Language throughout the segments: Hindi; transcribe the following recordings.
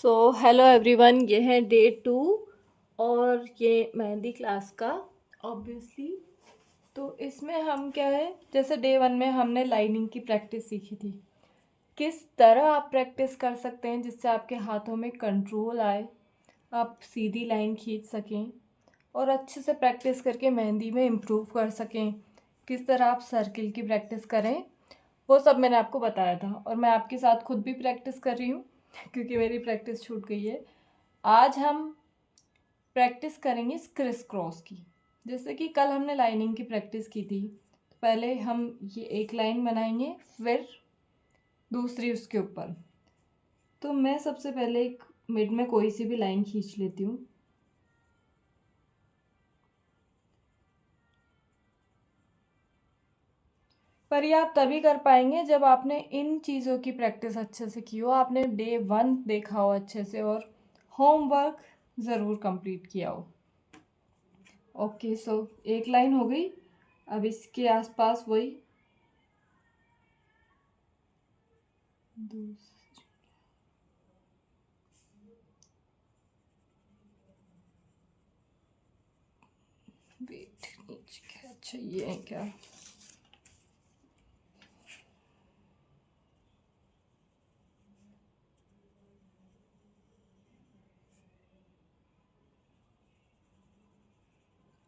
सो हेलो एवरीवन, ये है डे 2 और ये मेहंदी क्लास का ऑब्वियसली। तो इसमें हम क्या है, जैसे डे 1 में हमने लाइनिंग की प्रैक्टिस सीखी थी। किस तरह आप प्रैक्टिस कर सकते हैं जिससे आपके हाथों में कंट्रोल आए, आप सीधी लाइन खींच सकें और अच्छे से प्रैक्टिस करके मेहंदी में इम्प्रूव कर सकें। किस तरह आप सर्किल की प्रैक्टिस करें, वो सब मैंने आपको बताया था और मैं आपके साथ खुद भी प्रैक्टिस कर रही हूँ क्योंकि मेरी प्रैक्टिस छूट गई है। आज हम प्रैक्टिस करेंगे क्रिस क्रॉस की। जैसे कि कल हमने लाइनिंग की प्रैक्टिस की थी, तो पहले हम ये एक लाइन बनाएंगे, फिर दूसरी उसके ऊपर। तो मैं सबसे पहले एक मिड में कोई सी भी लाइन खींच लेती हूँ। पर ये आप तभी कर पाएंगे जब आपने इन चीज़ों की प्रैक्टिस अच्छे से की हो, आपने डे 1 देखा हो अच्छे से और होमवर्क ज़रूर कंप्लीट किया हो। ओके, सो एक लाइन हो गई। अब इसके आसपास वही दूसरी, वेट नीचे क्या, अच्छा ये है क्या।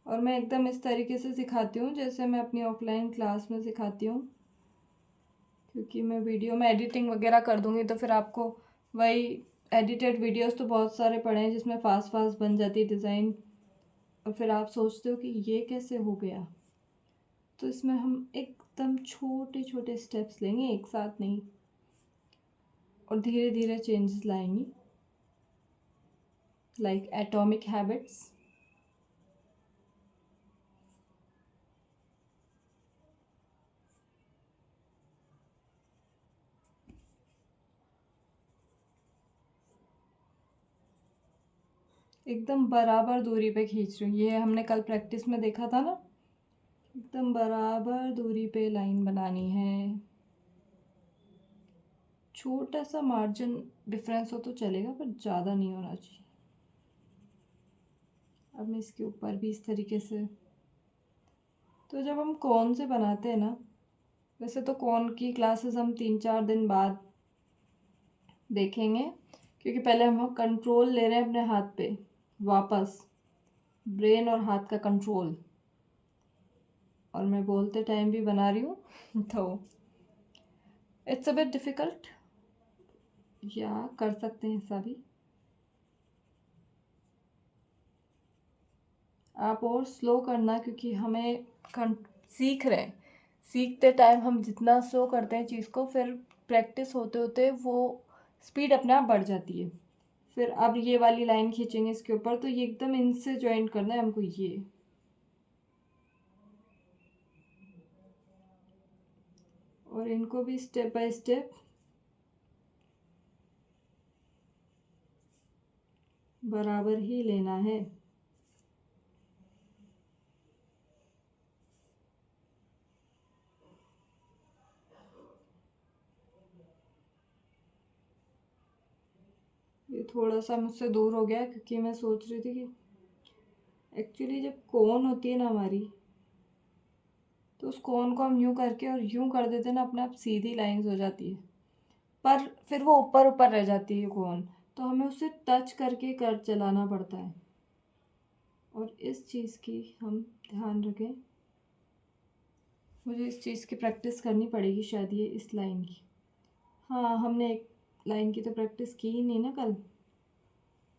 और मैं एकदम इस तरीके से सिखाती हूँ जैसे मैं अपनी ऑफलाइन क्लास में सिखाती हूँ, क्योंकि मैं वीडियो में एडिटिंग वगैरह कर दूँगी तो फिर आपको वही एडिटेड वीडियोस तो बहुत सारे पड़े हैं जिसमें फास्ट फास्ट बन जाती है डिज़ाइन, और फिर आप सोचते हो कि ये कैसे हो गया। तो इसमें हम एकदम छोटे छोटे स्टेप्स लेंगे, एक साथ नहीं, और धीरे धीरे चेंजेस लाएंगे, लाइक एटॉमिक हैबिट्स। एकदम बराबर दूरी पे खींच रही हूँ, ये हमने कल प्रैक्टिस में देखा था ना। एकदम बराबर दूरी पे लाइन बनानी है। छोटा सा मार्जिन डिफरेंस हो तो चलेगा पर ज़्यादा नहीं होना चाहिए। अब मैं इसके ऊपर भी इस तरीके से, तो जब हम कौन से बनाते हैं ना, वैसे तो कौन की क्लासेस हम 3-4 दिन बाद देखेंगे, क्योंकि पहले हम कंट्रोल ले रहे हैं अपने हाथ पे वापस, ब्रेन और हाथ का कंट्रोल। और मैं बोलते टाइम भी बना रही हूँ तो इट्स अ बिट डिफ़िकल्ट, या कर सकते हैं ऐसा भी। आप और स्लो करना, क्योंकि हमें सीख रहे हैं। सीखते टाइम हम जितना स्लो करते हैं चीज़ को, फिर प्रैक्टिस होते होते वो स्पीड अपने आप बढ़ जाती है। फिर अब ये वाली लाइन खींचेंगे इसके ऊपर, तो ये एकदम इनसे ज्वाइन करना है हमको, ये। और इनको भी स्टेप बाय स्टेप बराबर ही लेना है। ये थोड़ा सा मुझसे दूर हो गया क्योंकि मैं सोच रही थी कि एक्चुअली जब कोन होती है ना हमारी, तो उस कोन को हम यूं करके और यूं कर देते हैं ना, अपने आप सीधी लाइंस हो जाती है। पर फिर वो ऊपर ऊपर रह जाती है कोन, तो हमें उसे टच करके कर चलाना पड़ता है। और इस चीज़ की हम ध्यान रखें। मुझे इस चीज़ की प्रैक्टिस करनी पड़ेगी शायद, ये इस लाइन की। हाँ, हमने एक लाइन की तो प्रैक्टिस की ही नहीं ना कल,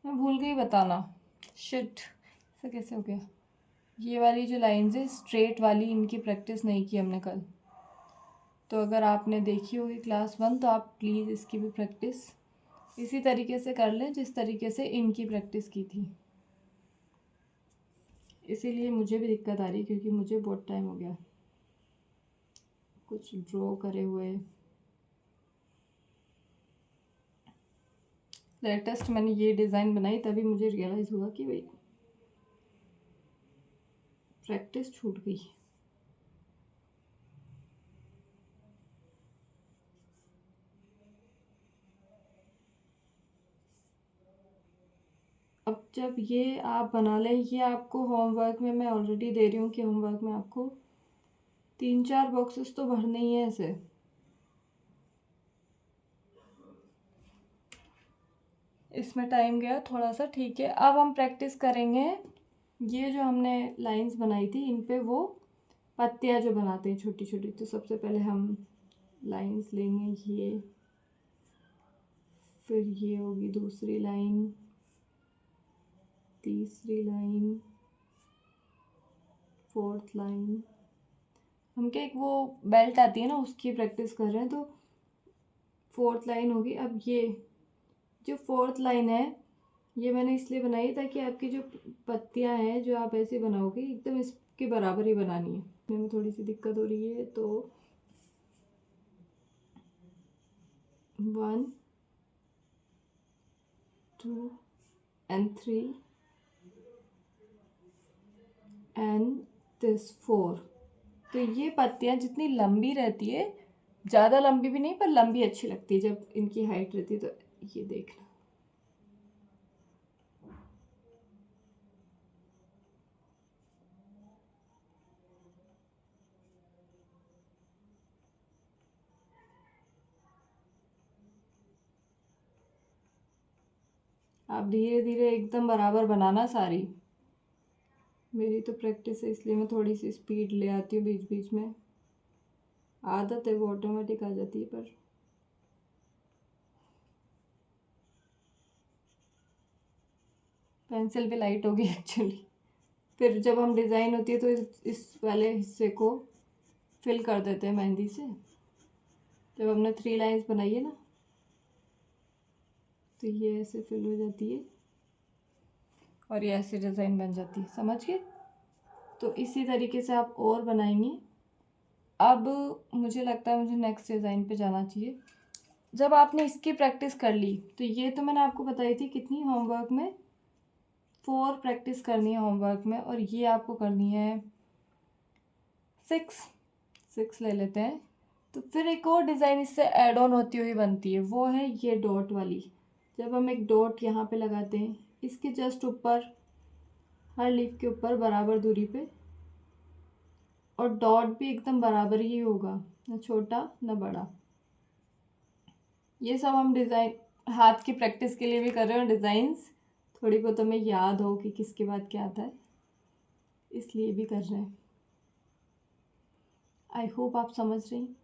मैं भूल गई बताना। शिट, ऐसा कैसे हो गया। ये वाली जो लाइन्स है स्ट्रेट वाली, इनकी प्रैक्टिस नहीं की हमने कल। तो अगर आपने देखी होगी क्लास 1 तो आप प्लीज़ इसकी भी प्रैक्टिस इसी तरीके से कर लें जिस तरीके से इनकी प्रैक्टिस की थी। इसीलिए मुझे भी दिक्कत आ रही है क्योंकि मुझे बहुत टाइम हो गया कुछ ड्रॉ करे हुए। लेटेस्ट मैंने ये डिज़ाइन बनाई तभी मुझे रियलाइज़ हुआ कि भाई प्रैक्टिस छूट गई। अब जब ये आप बना लें, ये आपको होमवर्क में मैं ऑलरेडी दे रही हूँ कि होमवर्क में आपको 3-4 बॉक्सेस तो भरने ही है ऐसे। इसमें टाइम गया थोड़ा सा, ठीक है। अब हम प्रैक्टिस करेंगे, ये जो हमने लाइंस बनाई थी इन पे वो पत्तियाँ जो बनाते हैं छोटी छोटी। तो सबसे पहले हम लाइंस लेंगे ये, फिर ये होगी दूसरी लाइन, तीसरी लाइन, फोर्थ लाइन। हम क्या एक वो बेल्ट आती है ना उसकी प्रैक्टिस कर रहे हैं, तो फोर्थ लाइन होगी। अब ये जो फोर्थ लाइन है ये मैंने इसलिए बनाई ताकि आपकी जो पत्तियां हैं जो आप ऐसे बनाओगे एकदम इसके बराबर ही बनानी है। में थोड़ी सी दिक्कत हो रही है, तो 1 2 and 3 and this 4। तो ये पत्तियां जितनी लंबी रहती है, ज़्यादा लंबी भी नहीं पर लंबी अच्छी लगती है जब इनकी हाइट रहती है। तो ये देखना, आप धीरे धीरे एकदम बराबर बनाना सारी। मेरी तो प्रैक्टिस है इसलिए मैं थोड़ी सी स्पीड ले आती हूँ बीच बीच में, आदत है वो ऑटोमेटिक आ जाती है। पर पेंसिल भी लाइट होगी एक्चुअली। फिर जब हम डिज़ाइन होती है तो इस वाले हिस्से को फिल कर देते हैं मेहंदी से। जब हमने 3 लाइंस बनाई है ना तो ये ऐसे फिल हो जाती है और ये ऐसे डिज़ाइन बन जाती है, समझ गए। तो इसी तरीके से आप और बनाएंगे। अब मुझे लगता है मुझे नेक्स्ट डिज़ाइन पे जाना चाहिए। जब आपने इसकी प्रैक्टिस कर ली तो ये तो मैंने आपको बताई थी कितनी होमवर्क में, 4 प्रैक्टिस करनी है होमवर्क में, और ये आपको करनी है 6 ले लेते हैं। तो फिर एक और डिज़ाइन इससे ऐड ऑन होती हुई बनती है, वो है ये डॉट वाली। जब हम एक डॉट यहाँ पे लगाते हैं, इसके जस्ट ऊपर हर लीफ के ऊपर बराबर दूरी पे, और डॉट भी एकदम बराबर ही होगा, ना छोटा ना बड़ा। ये सब हम डिज़ाइन हाथ की प्रैक्टिस के लिए भी कर रहे हो, डिज़ाइंस थोड़ी बहुत हमें याद हो कि किसके बाद क्या आता है, इसलिए भी कर रहे हैं। आई होप आप समझ रही हैं।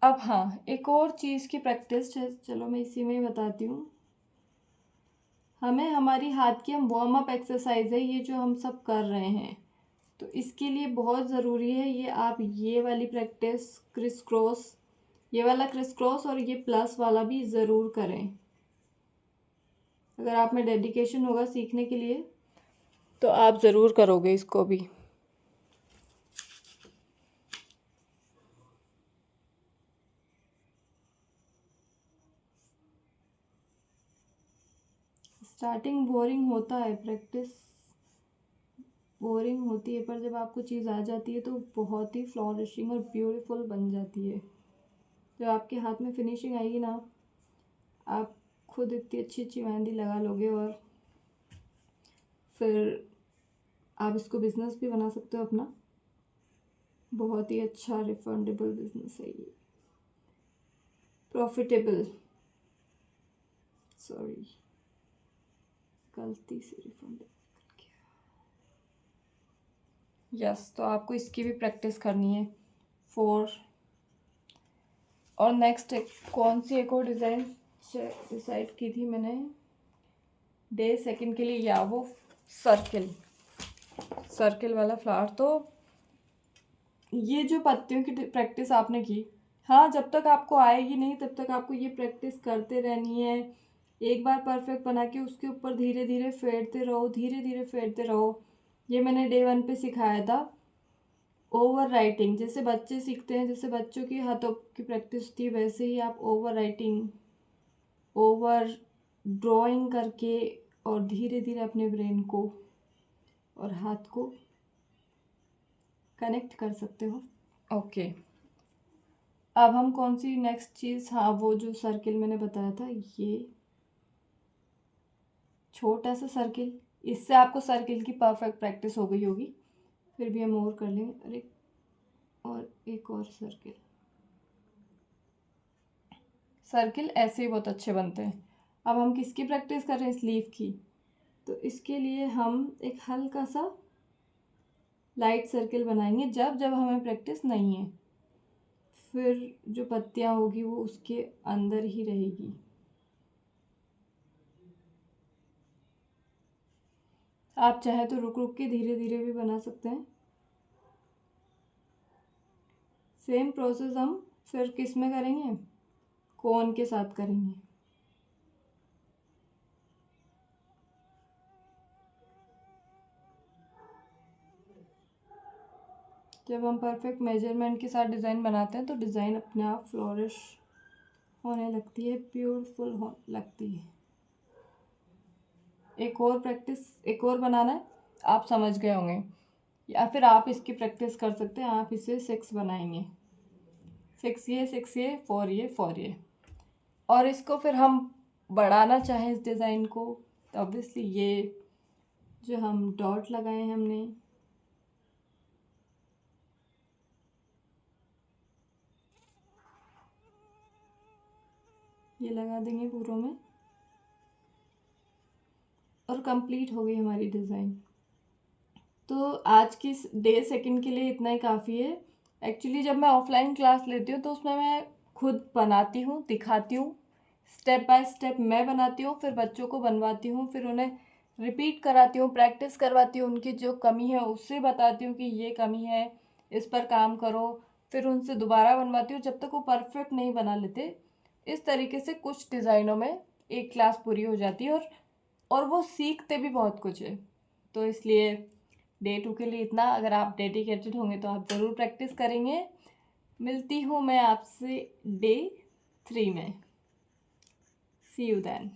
अब हाँ, एक और चीज़ की प्रैक्टिस है, चलो मैं इसी में ही बताती हूँ। हमें हमारी हाथ की हम वार्म अप एक्सरसाइज है ये जो हम सब कर रहे हैं, तो इसके लिए बहुत ज़रूरी है ये आप ये वाली प्रैक्टिस क्रिस क्रॉस, ये वाला क्रिस क्रॉस और ये प्लस वाला भी ज़रूर करें। अगर आप में डेडिकेशन होगा सीखने के लिए तो आप ज़रूर करोगे इसको भी। स्टार्टिंग बोरिंग होता है, प्रैक्टिस बोरिंग होती है, पर जब आपको चीज़ आ जाती है तो बहुत ही फ्लॉरिशिंग और ब्यूटीफुल बन जाती है। जब आपके हाथ में फिनिशिंग आएगी ना, आप खुद इतनी अच्छी अच्छी मेहंदी लगा लोगे, और फिर आप इसको बिज़नेस भी बना सकते हो अपना। बहुत ही अच्छा रिफंडेबल बिजनेस है ये, प्रॉफिटेबल, सॉरी गलती से रिफंडेबल कर गया। यस, तो आपको इसकी भी प्रैक्टिस करनी है 4। और नेक्स्ट कौन सी एक और डिज़ाइन डिसाइड की थी मैंने डे सेकंड के लिए, या वो सर्किल वाला फ्लावर। तो ये जो पत्तियों की प्रैक्टिस आपने की, हाँ, जब तक आपको आएगी नहीं तब तक आपको ये प्रैक्टिस करते रहनी है। एक बार परफेक्ट बना के उसके ऊपर धीरे धीरे फेरते रहो, धीरे धीरे फेरते रहो। ये मैंने डे 1 पे सिखाया था। ओवर राइटिंग जैसे बच्चे सीखते हैं, जैसे बच्चों की हाथों की प्रैक्टिस होती है, वैसे ही आप ओवर राइटिंग, ओवर ड्राइंग करके और धीरे धीरे अपने ब्रेन को और हाथ को कनेक्ट कर सकते हो। ओके, अब हम कौन सी नेक्स्ट चीज़, हाँ वो जो सर्किल मैंने बताया था, ये छोटा सा सर्किल, इससे आपको सर्किल की परफेक्ट प्रैक्टिस हो गई होगी। फिर भी हम और कर लेंगे, अरे और एक और सर्किल। सर्किल ऐसे ही बहुत अच्छे बनते हैं। अब हम किसकी प्रैक्टिस कर रहे हैं, स्लीव की। तो इसके लिए हम एक हल्का सा लाइट सर्किल बनाएंगे जब जब हमें प्रैक्टिस नहीं है। फिर जो पत्तियाँ होगी वो उसके अंदर ही रहेगी। आप चाहे तो रुक रुक के धीरे धीरे भी बना सकते हैं। सेम प्रोसेस हम फिर किस में करेंगे, कोन के साथ करेंगे। जब हम परफेक्ट मेजरमेंट के साथ डिज़ाइन बनाते हैं तो डिज़ाइन अपने आप फ्लोरिश होने लगती है, ब्यूटीफुल हो लगती है। एक और प्रैक्टिस, एक और बनाना है, आप समझ गए होंगे, या फिर आप इसकी प्रैक्टिस कर सकते हैं। आप इसे 6 बनाएंगे, 6 ये 6 ये 4 ये 4 ये। और इसको फिर हम बढ़ाना चाहें इस डिज़ाइन को, तो ऑब्वियसली ये जो हम डॉट लगाए हैं हमने, ये लगा देंगे पूरों में, और कंप्लीट हो गई हमारी डिज़ाइन। तो आज की डे सेकंड के लिए इतना ही काफ़ी है। एक्चुअली जब मैं ऑफलाइन क्लास लेती हूँ तो उसमें मैं खुद बनाती हूँ, दिखाती हूँ, स्टेप बाय स्टेप मैं बनाती हूँ, फिर बच्चों को बनवाती हूँ, फिर उन्हें रिपीट कराती हूँ, प्रैक्टिस करवाती हूँ, उनकी जो कमी है उससे बताती हूँ कि ये कमी है, इस पर काम करो, फिर उनसे दोबारा बनवाती हूँ जब तक वो परफेक्ट नहीं बना लेते। इस तरीके से कुछ डिज़ाइनों में एक क्लास पूरी हो जाती है, और वो सीखते भी बहुत कुछ है। तो इसलिए डे 2 के लिए इतना। अगर आप डेडिकेटेड होंगे तो आप ज़रूर प्रैक्टिस करेंगे। मिलती हूँ मैं आपसे डे 3 में। सी यू देन।